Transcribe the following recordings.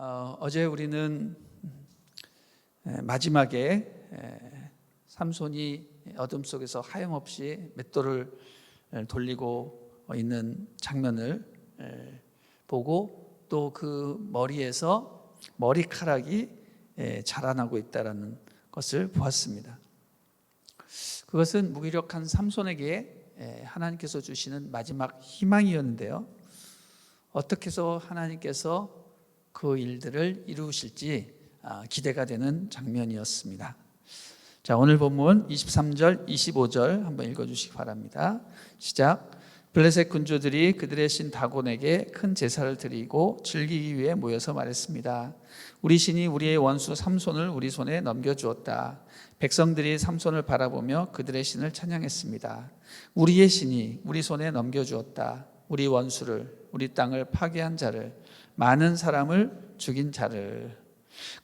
어제 우리는 마지막에 삼손이 어둠 속에서 하염없이 맷돌을 돌리고 있는 장면을 보고 또 그 머리에서 머리카락이 자라나고 있다는 것을 보았습니다. 그것은 무기력한 삼손에게 하나님께서 주시는 마지막 희망이었는데요. 어떻게 해서 하나님께서 그 일들을 이루실지 기대가 되는 장면이었습니다. 자, 오늘 본문 23절, 25절 한번 읽어주시기 바랍니다. 시작. 블레셋 군주들이 그들의 신 다곤에게 큰 제사를 드리고 즐기기 위해 모여서 말했습니다. 우리 신이 우리의 원수 삼손을 우리 손에 넘겨주었다. 백성들이 삼손을 바라보며 그들의 신을 찬양했습니다. 우리의 신이 우리 손에 넘겨주었다. 우리 원수를, 우리 땅을 파괴한 자를, 많은 사람을 죽인 자를.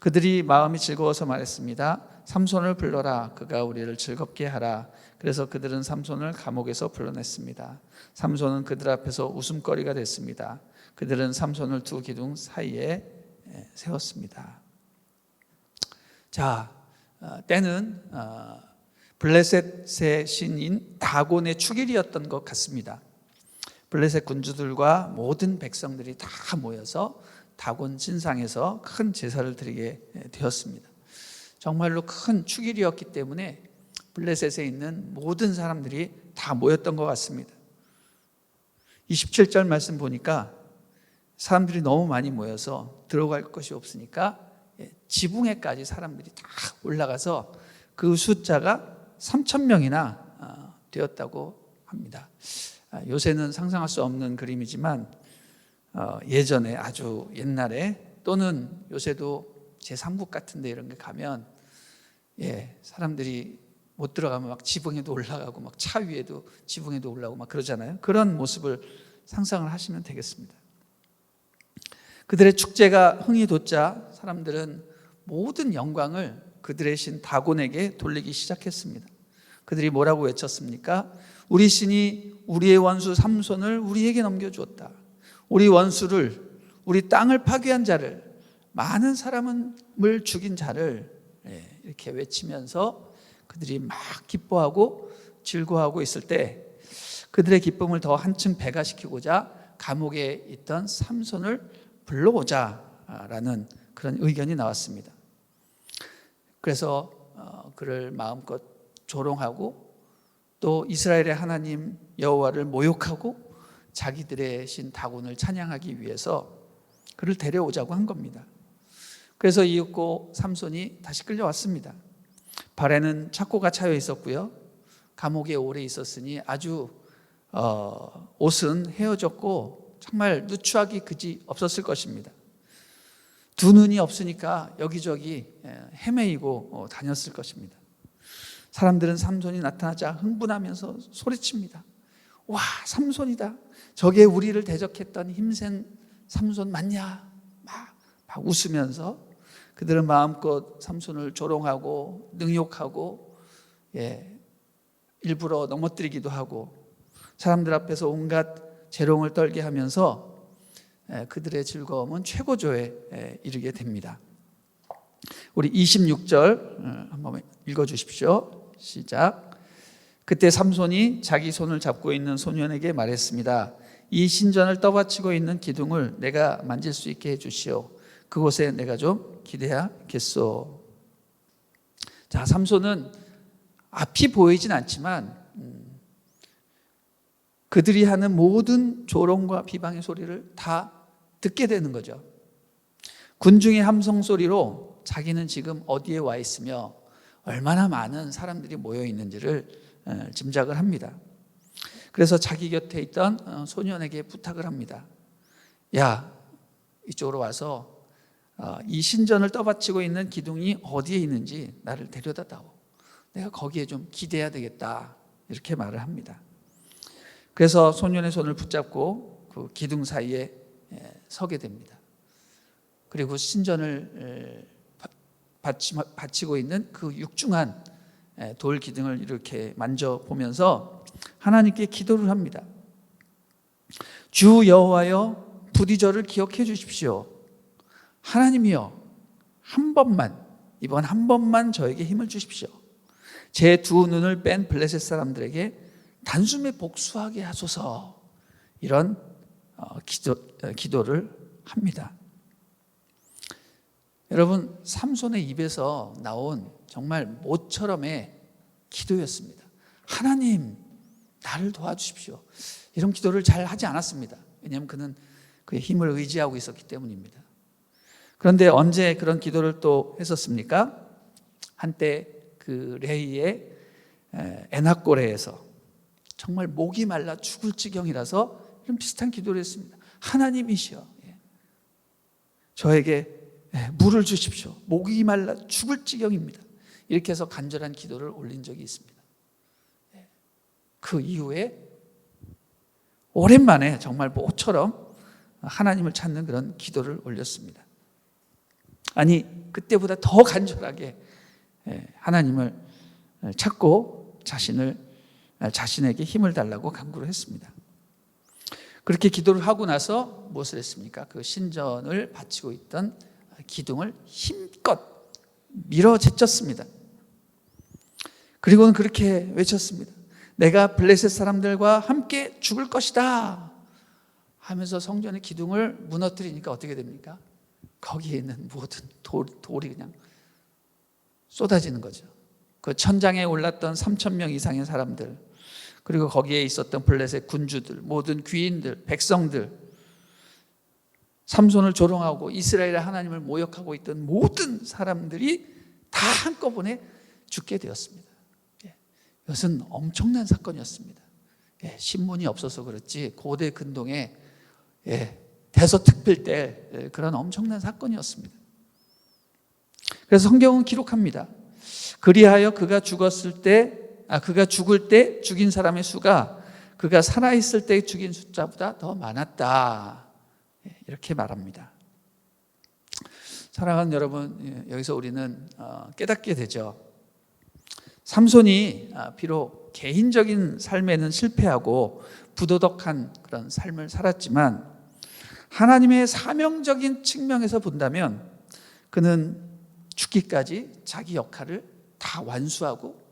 그들이 마음이 즐거워서 말했습니다. 삼손을 불러라. 그가 우리를 즐겁게 하라. 그래서 그들은 삼손을 감옥에서 불러냈습니다. 삼손은 그들 앞에서 웃음거리가 됐습니다. 그들은 삼손을 두 기둥 사이에 세웠습니다. 자, 때는 블레셋의 신인 다곤의 축일이었던 것 같습니다. 블레셋 군주들과 모든 백성들이 다 모여서 다곤 신상에서 큰 제사를 드리게 되었습니다. 정말로 큰 축일이었기 때문에 블레셋에 있는 모든 사람들이 다 모였던 것 같습니다. 27절 말씀 보니까 사람들이 너무 많이 모여서 들어갈 것이 없으니까 지붕에까지 사람들이 다 올라가서 그 숫자가 3,000명이나 되었다고 합니다. 요새는 상상할 수 없는 그림이지만 예전에 아주 옛날에 또는 요새도 제3국 같은 데 이런 게 가면 사람들이 못 들어가면 막 지붕에도 올라가고 막 차 위에도 지붕에도 올라가고 막 그러잖아요. 그런 모습을 상상을 하시면 되겠습니다. 그들의 축제가 흥이 돋자 사람들은 모든 영광을 그들의 신 다곤에게 돌리기 시작했습니다. 그들이 뭐라고 외쳤습니까? 우리 신이 우리의 원수 삼손을 우리에게 넘겨주었다. 우리 원수를, 우리 땅을 파괴한 자를, 많은 사람을 죽인 자를 이렇게 외치면서 그들이 막 기뻐하고 즐거워하고 있을 때 그들의 기쁨을 더 한층 배가시키고자 감옥에 있던 삼손을 불러오자라는 그런 의견이 나왔습니다. 그래서 그를 마음껏 조롱하고 또 이스라엘의 하나님 여호와를 모욕하고 자기들의 신 다곤을 찬양하기 위해서 그를 데려오자고 한 겁니다. 그래서 이윽고 삼손이 다시 끌려왔습니다. 발에는 착고가 차여 있었고요. 감옥에 오래 있었으니 아주 옷은 헤어졌고 정말 누추하기 그지 없었을 것입니다. 두 눈이 없으니까 여기저기 헤매이고 다녔을 것입니다. 사람들은 삼손이 나타나자 흥분하면서 소리칩니다. 와, 삼손이다. 저게 우리를 대적했던 힘센 삼손 맞냐? 막 웃으면서 그들은 마음껏 삼손을 조롱하고 능욕하고 일부러 넘어뜨리기도 하고 사람들 앞에서 온갖 재롱을 떨게 하면서 그들의 즐거움은 최고조에 이르게 됩니다. 우리 26절 한번 읽어주십시오. 시작. 그때 삼손이 자기 손을 잡고 있는 소년에게 말했습니다. 이 신전을 떠받치고 있는 기둥을 내가 만질 수 있게 해주시오. 그곳에 내가 좀 기대하겠소. 자, 삼손은 앞이 보이진 않지만 그들이 하는 모든 조롱과 비방의 소리를 다 듣게 되는 거죠. 군중의 함성 소리로 자기는 지금 어디에 와 있으며 얼마나 많은 사람들이 모여 있는지를 짐작을 합니다. 그래서 자기 곁에 있던 소년에게 부탁을 합니다. 야, 이쪽으로 와서 이 신전을 떠받치고 있는 기둥이 어디에 있는지 나를 데려다다오. 내가 거기에 좀 기대야 되겠다. 이렇게 말을 합니다. 그래서 소년의 손을 붙잡고 그 기둥 사이에 서게 됩니다. 그리고 신전을 받치고 있는 그 육중한 돌 기둥을 이렇게 만져보면서 하나님께 기도를 합니다. 주 여호와여, 부디 저를 기억해 주십시오. 하나님이여 이번 한 번만 저에게 힘을 주십시오. 제 두 눈을 뺀 블레셋 사람들에게 단숨에 복수하게 하소서. 이런 기도를 합니다. 여러분, 삼손의 입에서 나온 정말 모처럼의 기도였습니다. 하나님, 나를 도와주십시오. 이런 기도를 잘 하지 않았습니다. 왜냐하면 그는 그의 힘을 의지하고 있었기 때문입니다. 그런데 언제 그런 기도를 또 했었습니까? 한때 그 레이의 에나꼬레에서 정말 목이 말라 죽을 지경이라서 이런 비슷한 기도를 했습니다. 하나님이시여, 저에게 물을 주십시오. 목이 말라 죽을 지경입니다. 이렇게 해서 간절한 기도를 올린 적이 있습니다. 그 이후에 오랜만에 정말 모처럼 하나님을 찾는 그런 기도를 올렸습니다. 아니, 그때보다 더 간절하게 하나님을 찾고 자신에게 힘을 달라고 간구를 했습니다. 그렇게 기도를 하고 나서 무엇을 했습니까? 그 신전을 바치고 있던 기둥을 힘껏 밀어 제쳤습니다. 그리고는 그렇게 외쳤습니다. 내가 블레셋 사람들과 함께 죽을 것이다 하면서 성전의 기둥을 무너뜨리니까 어떻게 됩니까? 거기에 있는 모든 돌이 그냥 쏟아지는 거죠. 그 천장에 올랐던 3,000명 이상의 사람들, 그리고 거기에 있었던 블레셋 군주들, 모든 귀인들, 백성들, 삼손을 조롱하고 이스라엘의 하나님을 모욕하고 있던 모든 사람들이 다 한꺼번에 죽게 되었습니다. 이것은 엄청난 사건이었습니다. 신문이 없어서 그렇지 고대 근동에 대서특필 때 그런 엄청난 사건이었습니다. 그래서 성경은 기록합니다. 그리하여 그가 죽을 때 죽인 사람의 수가 그가 살아있을 때 죽인 숫자보다 더 많았다. 이렇게 말합니다. 사랑하는 여러분, 여기서 우리는 깨닫게 되죠. 삼손이 비록 개인적인 삶에는 실패하고 부도덕한 그런 삶을 살았지만 하나님의 사명적인 측면에서 본다면 그는 죽기까지 자기 역할을 다 완수하고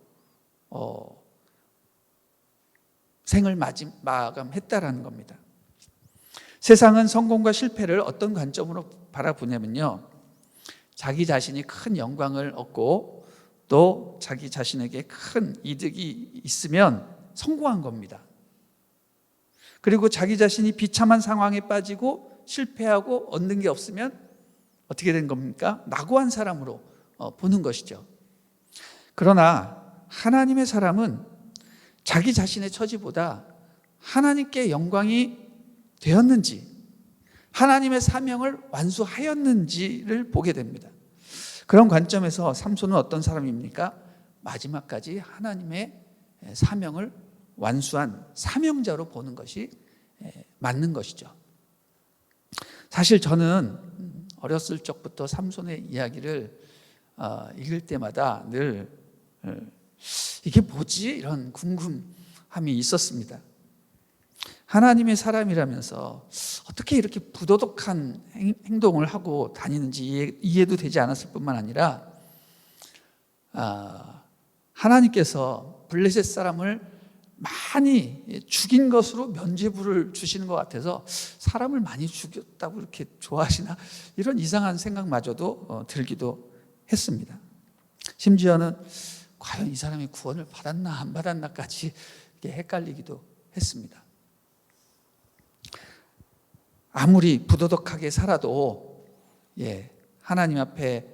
생을 마감했다라는 겁니다. 세상은 성공과 실패를 어떤 관점으로 바라보냐면요, 자기 자신이 큰 영광을 얻고 또 자기 자신에게 큰 이득이 있으면 성공한 겁니다. 그리고 자기 자신이 비참한 상황에 빠지고 실패하고 얻는 게 없으면 어떻게 된 겁니까? 낙오한 사람으로 보는 것이죠. 그러나 하나님의 사람은 자기 자신의 처지보다 하나님께 영광이 되었는지, 하나님의 사명을 완수하였는지를 보게 됩니다. 그런 관점에서 삼손은 어떤 사람입니까? 마지막까지 하나님의 사명을 완수한 사명자로 보는 것이 맞는 것이죠. 사실 저는 어렸을 적부터 삼손의 이야기를 읽을 때마다 늘 이게 뭐지? 이런 궁금함이 있었습니다. 하나님의 사람이라면서 어떻게 이렇게 부도덕한 행동을 하고 다니는지 이해도 되지 않았을 뿐만 아니라 하나님께서 블레셋 사람을 많이 죽인 것으로 면죄부를 주시는 것 같아서 사람을 많이 죽였다고 이렇게 좋아하시나, 이런 이상한 생각마저도 들기도 했습니다. 심지어는 과연 이 사람이 구원을 받았나 안 받았나까지 헷갈리기도 했습니다. 아무리 부도덕하게 살아도 하나님 앞에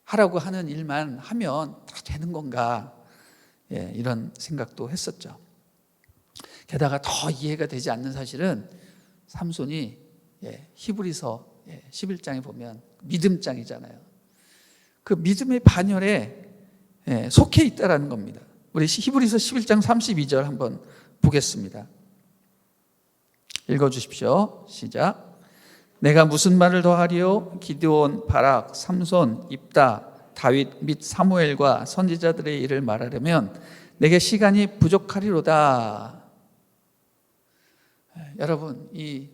하라고 하는 일만 하면 다 되는 건가, 이런 생각도 했었죠. 게다가 더 이해가 되지 않는 사실은 삼손이 히브리서 11장에 보면 믿음장이잖아요. 그 믿음의 반열에 속해 있다라는 겁니다. 우리 히브리서 11장 32절 한번 보겠습니다. 읽어주십시오. 시작. 내가 무슨 말을 더하리요? 기드온, 바락, 삼손, 입다, 다윗 및 사무엘과 선지자들의 일을 말하려면 내게 시간이 부족하리로다. 여러분, 이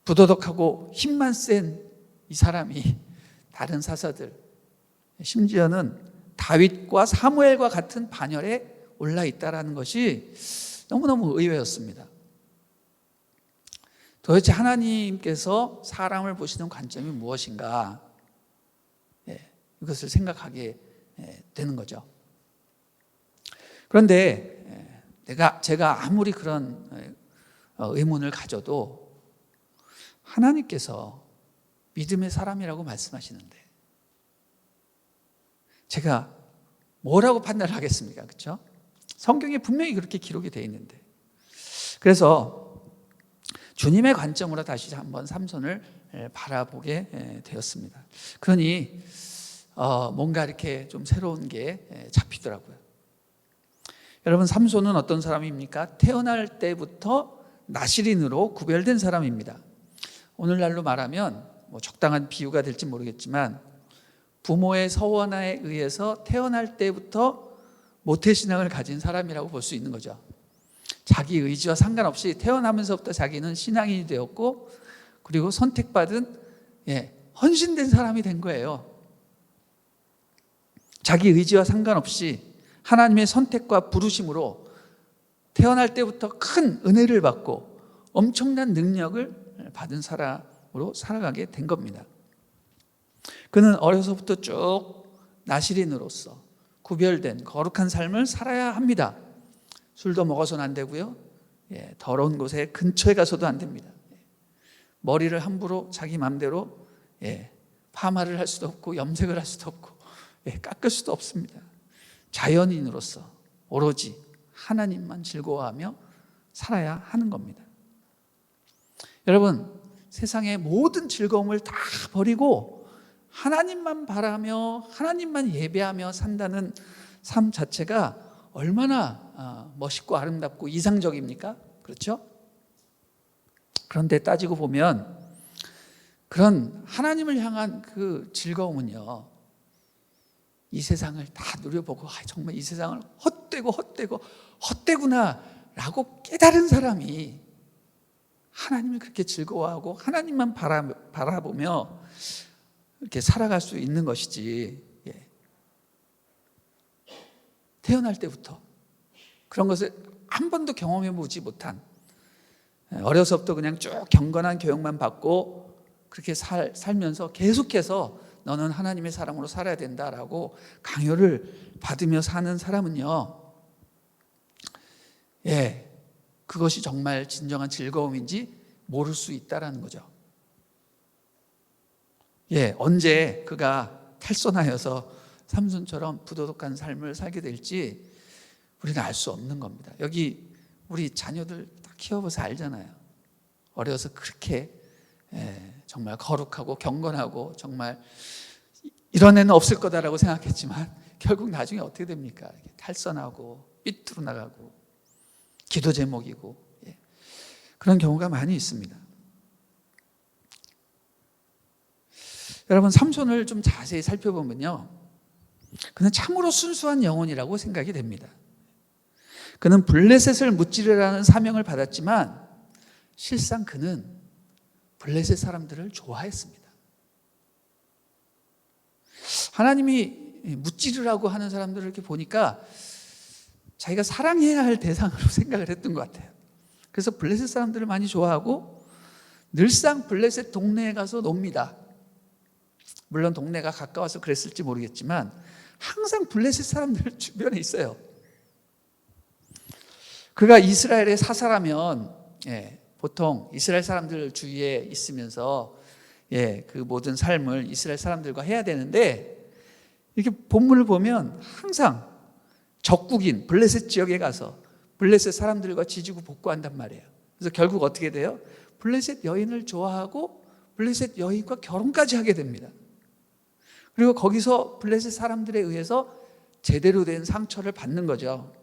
부도덕하고 힘만 센 이 사람이 다른 사사들, 심지어는 다윗과 사무엘과 같은 반열에 올라 있다라는 것이 너무너무 의외였습니다. 도대체 하나님께서 사람을 보시는 관점이 무엇인가? 이것을 생각하게 되는 거죠. 그런데 제가 아무리 그런 의문을 가져도 하나님께서 믿음의 사람이라고 말씀하시는데 제가 뭐라고 판단을 하겠습니까? 그렇죠? 성경에 분명히 그렇게 기록이 되어 있는데, 그래서 주님의 관점으로 다시 한번 삼손을 바라보게 되었습니다. 그러니 뭔가 이렇게 좀 새로운 게 잡히더라고요. 여러분, 삼손은 어떤 사람입니까? 태어날 때부터 나실인으로 구별된 사람입니다. 오늘날로 말하면 적당한 비유가 될지 모르겠지만 부모의 서원에 의해서 태어날 때부터 모태신앙을 가진 사람이라고 볼 수 있는 거죠. 자기 의지와 상관없이 태어나면서부터 자기는 신앙인이 되었고, 그리고 선택받은 헌신된 사람이 된 거예요. 자기 의지와 상관없이 하나님의 선택과 부르심으로 태어날 때부터 큰 은혜를 받고 엄청난 능력을 받은 사람으로 살아가게 된 겁니다. 그는 어려서부터 쭉 나실인으로서 구별된 거룩한 삶을 살아야 합니다. 술도 먹어서는 안 되고요. 더러운 곳에 근처에 가서도 안 됩니다. 머리를 함부로 자기 마음대로 파마를 할 수도 없고 염색을 할 수도 없고 깎을 수도 없습니다. 자연인으로서 오로지 하나님만 즐거워하며 살아야 하는 겁니다. 여러분, 세상의 모든 즐거움을 다 버리고 하나님만 바라며 하나님만 예배하며 산다는 삶 자체가 얼마나 멋있고 아름답고 이상적입니까? 그렇죠? 그런데 따지고 보면 그런 하나님을 향한 그 즐거움은요, 이 세상을 다 누려보고 정말 이 세상을 헛되구나 라고 깨달은 사람이 하나님을 그렇게 즐거워하고 하나님만 바라보며 이렇게 살아갈 수 있는 것이지, 태어날 때부터 그런 것을 한 번도 경험해 보지 못한, 어려서부터 그냥 쭉 경건한 교육만 받고 그렇게 살면서 계속해서 너는 하나님의 사람으로 살아야 된다라고 강요를 받으며 사는 사람은요, 그것이 정말 진정한 즐거움인지 모를 수 있다라는 거죠. 언제 그가 탈선하여서 삼손처럼 부도덕한 삶을 살게 될지 우리는 알 수 없는 겁니다. 여기 우리 자녀들 다 키워봐서 알잖아요. 어려서 그렇게 정말 거룩하고 경건하고 정말 이런 애는 없을 거다라고 생각했지만 결국 나중에 어떻게 됩니까? 탈선하고 삐뚤어 나가고 기도 제목이고 그런 경우가 많이 있습니다. 여러분, 삼손을 좀 자세히 살펴보면요, 그는 참으로 순수한 영혼이라고 생각이 됩니다. 그는 블레셋을 무찌르라는 사명을 받았지만 실상 그는 블레셋 사람들을 좋아했습니다. 하나님이 무찌르라고 하는 사람들을 이렇게 보니까 자기가 사랑해야 할 대상으로 생각을 했던 것 같아요. 그래서 블레셋 사람들을 많이 좋아하고 늘상 블레셋 동네에 가서 놉니다. 물론 동네가 가까워서 그랬을지 모르겠지만 항상 블레셋 사람들 주변에 있어요. 그가 이스라엘의 사사라면 보통 이스라엘 사람들 주위에 있으면서 그 모든 삶을 이스라엘 사람들과 해야 되는데, 이렇게 본문을 보면 항상 적국인 블레셋 지역에 가서 블레셋 사람들과 지지고 볶고한단 말이에요. 그래서 결국 어떻게 돼요? 블레셋 여인을 좋아하고 블레셋 여인과 결혼까지 하게 됩니다. 그리고 거기서 블레셋 사람들에 의해서 제대로 된 상처를 받는 거죠.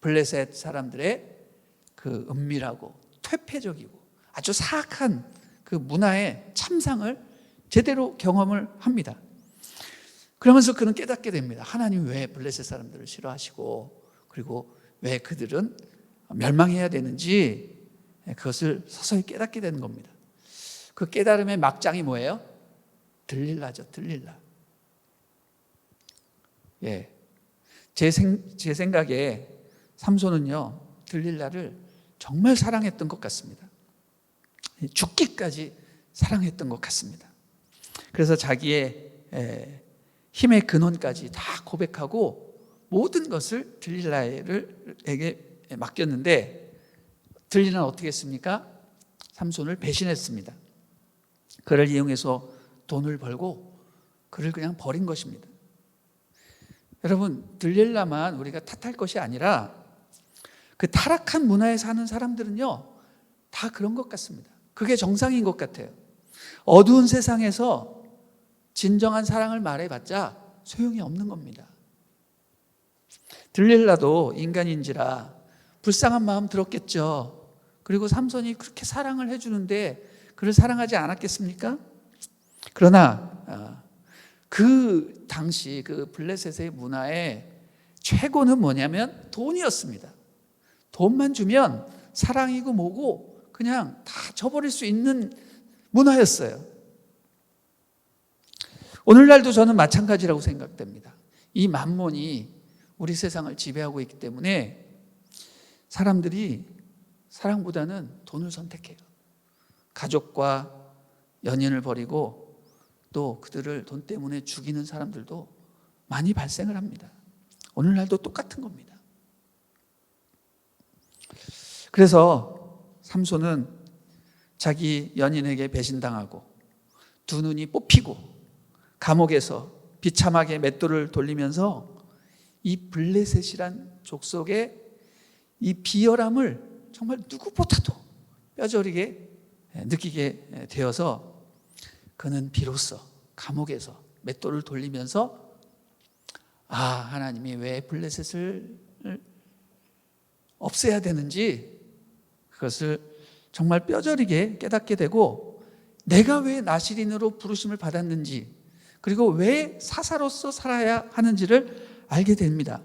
블레셋 사람들의 그 은밀하고 퇴폐적이고 아주 사악한 그 문화의 참상을 제대로 경험을 합니다. 그러면서 그는 깨닫게 됩니다. 하나님이 왜 블레셋 사람들을 싫어하시고 그리고 왜 그들은 멸망해야 되는지 그것을 서서히 깨닫게 되는 겁니다. 그 깨달음의 막장이 뭐예요? 들릴라죠. 들릴라. 예, 제 생각에 삼손은요 들릴라를 정말 사랑했던 것 같습니다. 죽기까지 사랑했던 것 같습니다. 그래서 자기의 힘의 근원까지 다 고백하고 모든 것을 들릴라에게 맡겼는데, 들릴라는 어떻게 했습니까? 삼손을 배신했습니다. 그를 이용해서 돈을 벌고 그를 그냥 버린 것입니다. 여러분, 들릴라만 우리가 탓할 것이 아니라 그 타락한 문화에 사는 사람들은요 다 그런 것 같습니다. 그게 정상인 것 같아요. 어두운 세상에서 진정한 사랑을 말해봤자 소용이 없는 겁니다. 들릴라도 인간인지라 불쌍한 마음 들었겠죠. 그리고 삼손이 그렇게 사랑을 해주는데 그를 사랑하지 않았겠습니까? 그러나 그 당시 그 블레셋의 문화의 최고는 뭐냐면 돈이었습니다. 돈만 주면 사랑이고 뭐고 그냥 다 줘버릴 수 있는 문화였어요. 오늘날도 저는 마찬가지라고 생각됩니다. 이 만몬이 우리 세상을 지배하고 있기 때문에 사람들이 사랑보다는 돈을 선택해요. 가족과 연인을 버리고 또 그들을 돈 때문에 죽이는 사람들도 많이 발생을 합니다. 오늘날도 똑같은 겁니다. 그래서 삼손은 자기 연인에게 배신당하고 두 눈이 뽑히고 감옥에서 비참하게 맷돌을 돌리면서 이 블레셋이란 족속의 이 비열함을 정말 누구보다도 뼈저리게 느끼게 되어서 그는 비로소 감옥에서 맷돌을 돌리면서 하나님이 왜 블레셋을 없애야 되는지 그것을 정말 뼈저리게 깨닫게 되고, 내가 왜 나실인으로 부르심을 받았는지, 그리고 왜 사사로서 살아야 하는지를 알게 됩니다.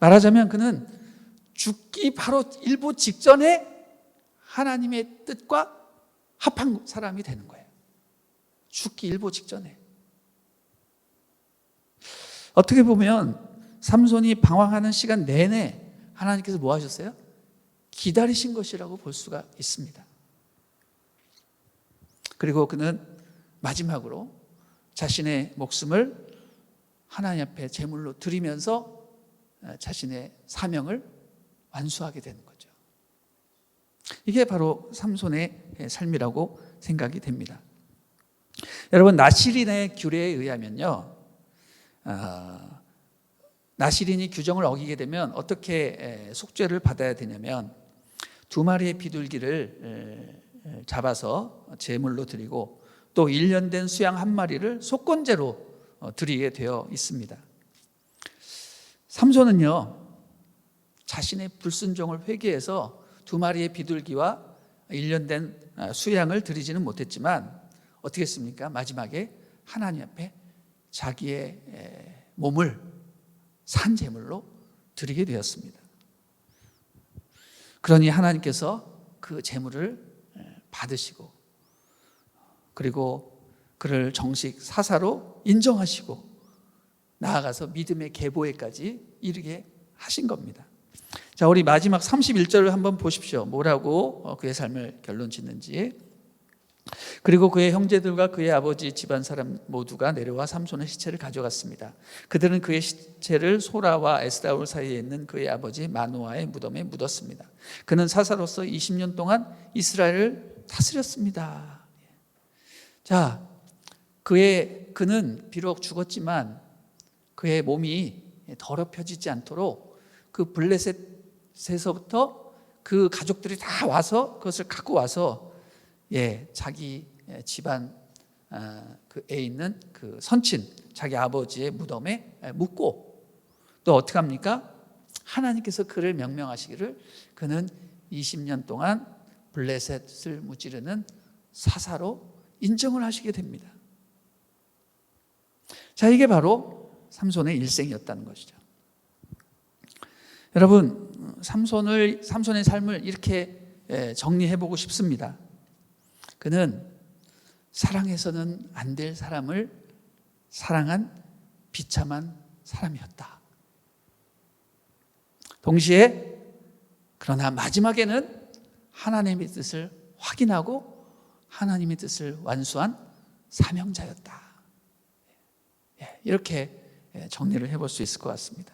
말하자면 그는 죽기 바로 일보 직전에 하나님의 뜻과 합한 사람이 되는 거예요. 죽기 일보 직전에. 어떻게 보면 삼손이 방황하는 시간 내내 하나님께서 뭐 하셨어요? 기다리신 것이라고 볼 수가 있습니다. 그리고 그는 마지막으로 자신의 목숨을 하나님 앞에 제물로 드리면서 자신의 사명을 완수하게 되는 거죠. 이게 바로 삼손의 삶이라고 생각이 됩니다. 여러분, 나실인의 규례에 의하면요, 나실인이 규정을 어기게 되면 어떻게 속죄를 받아야 되냐면, 2마리의 비둘기를 잡아서 제물로 드리고 또 1년 된 수양 1마리를 속건제로 드리게 되어 있습니다. 삼손은요 자신의 불순종을 회개해서 2마리의 비둘기와 1년 된 수양을 드리지는 못했지만 어떻게 했습니까? 마지막에 하나님 앞에 자기의 몸을 산 제물로 드리게 되었습니다. 그러니 하나님께서 그 제물을 받으시고 그리고 그를 정식 사사로 인정하시고 나아가서 믿음의 계보에까지 이르게 하신 겁니다. 자, 우리 마지막 31절을 한번 보십시오. 뭐라고 그의 삶을 결론 짓는지. 그리고 그의 형제들과 그의 아버지 집안 사람 모두가 내려와 삼손의 시체를 가져갔습니다. 그들은 그의 시체를 소라와 에스다올 사이에 있는 그의 아버지 마노아의 무덤에 묻었습니다. 그는 사사로서 20년 동안 이스라엘을 다스렸습니다. 자, 그는 비록 죽었지만 그의 몸이 더럽혀지지 않도록 그 블레셋에서부터 그 가족들이 다 와서 그것을 갖고 와서 자기 집안 그에 있는 그 선친 자기 아버지의 무덤에 묻고, 또 어떻게 합니까? 하나님께서 그를 명명하시기를 그는 20년 동안 블레셋을 무찌르는 사사로 인정을 하시게 됩니다. 자, 이게 바로 삼손의 일생이었다는 것이죠. 여러분, 삼손의 삶을 이렇게 정리해보고 싶습니다. 그는 사랑해서는 안 될 사람을 사랑한 비참한 사람이었다. 동시에 그러나 마지막에는 하나님의 뜻을 확인하고 하나님의 뜻을 완수한 사명자였다. 이렇게 정리를 해볼 수 있을 것 같습니다.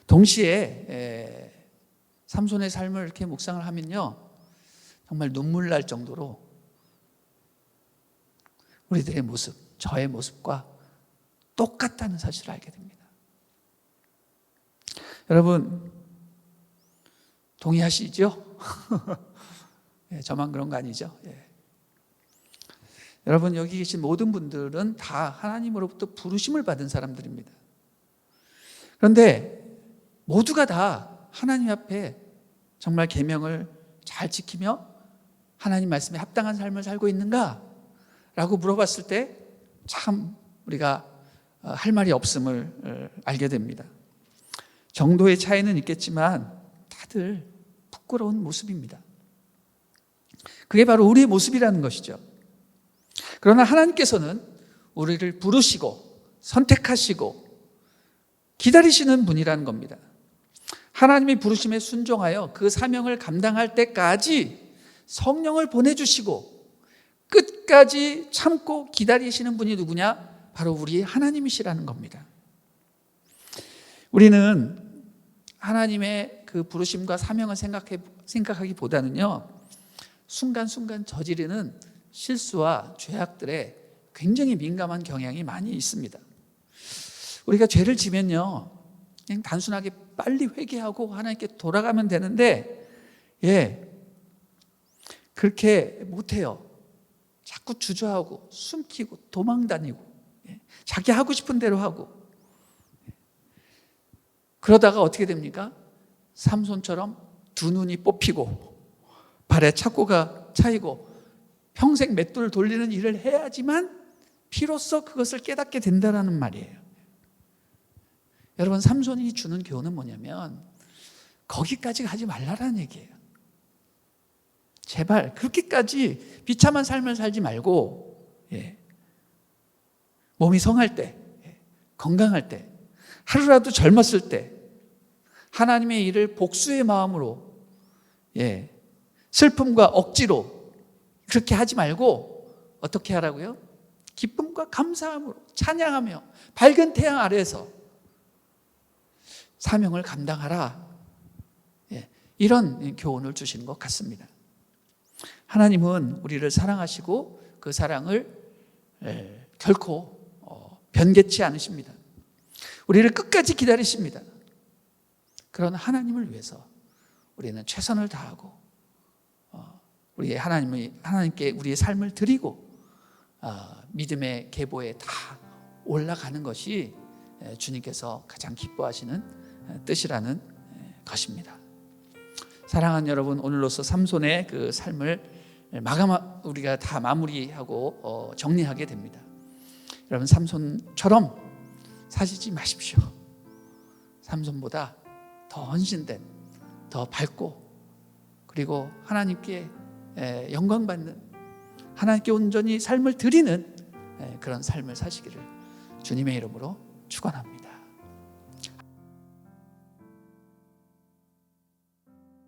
동시에 삼손의 삶을 이렇게 묵상을 하면요, 정말 눈물 날 정도로 우리들의 모습, 저의 모습과 똑같다는 사실을 알게 됩니다. 여러분 동의하시죠? 저만 그런 거 아니죠? 여러분 여기 계신 모든 분들은 다 하나님으로부터 부르심을 받은 사람들입니다. 그런데 모두가 다 하나님 앞에 정말 계명을 잘 지키며 하나님 말씀에 합당한 삶을 살고 있는가? 라고 물어봤을 때 참 우리가 할 말이 없음을 알게 됩니다. 정도의 차이는 있겠지만 다들 부끄러운 모습입니다. 그게 바로 우리의 모습이라는 것이죠. 그러나 하나님께서는 우리를 부르시고 선택하시고 기다리시는 분이라는 겁니다. 하나님의 부르심에 순종하여 그 사명을 감당할 때까지 성령을 보내주시고 끝까지 참고 기다리시는 분이 누구냐? 바로 우리 하나님이시라는 겁니다. 우리는 하나님의 그 부르심과 사명을 생각하기보다는요, 순간순간 저지르는 실수와 죄악들에 굉장히 민감한 경향이 많이 있습니다. 우리가 죄를 지면요, 그냥 단순하게 빨리 회개하고 하나님께 돌아가면 되는데, 그렇게 못해요. 자꾸 주저하고 숨기고 도망다니고 자기 하고 싶은 대로 하고, 그러다가 어떻게 됩니까? 삼손처럼 두 눈이 뽑히고 발에 착고가 차이고 평생 맷돌을 돌리는 일을 해야지만 비로소 그것을 깨닫게 된다는 말이에요. 여러분 삼손이 주는 교훈은 뭐냐면 거기까지 가지 말라라는 얘기예요. 제발 그렇게까지 비참한 삶을 살지 말고, 몸이 성할 때, 건강할 때, 하루라도 젊었을 때 하나님의 일을 복수의 마음으로, 슬픔과 억지로 그렇게 하지 말고 어떻게 하라고요? 기쁨과 감사함으로 찬양하며 밝은 태양 아래에서 사명을 감당하라. 이런 교훈을 주시는 것 같습니다. 하나님은 우리를 사랑하시고 그 사랑을 결코 변개치 않으십니다. 우리를 끝까지 기다리십니다. 그런 하나님을 위해서 우리는 최선을 다하고 하나님께 우리의 삶을 드리고 믿음의 계보에 다 올라가는 것이 주님께서 가장 기뻐하시는 뜻이라는 것입니다. 사랑하는 여러분, 오늘로서 삼손의 그 삶을 우리가 다 마무리하고 정리하게 됩니다. 여러분 삼손처럼 사시지 마십시오. 삼손보다 더 헌신된, 더 밝고, 그리고 하나님께 영광받는, 하나님께 온전히 삶을 드리는 그런 삶을 사시기를 주님의 이름으로 축원합니다.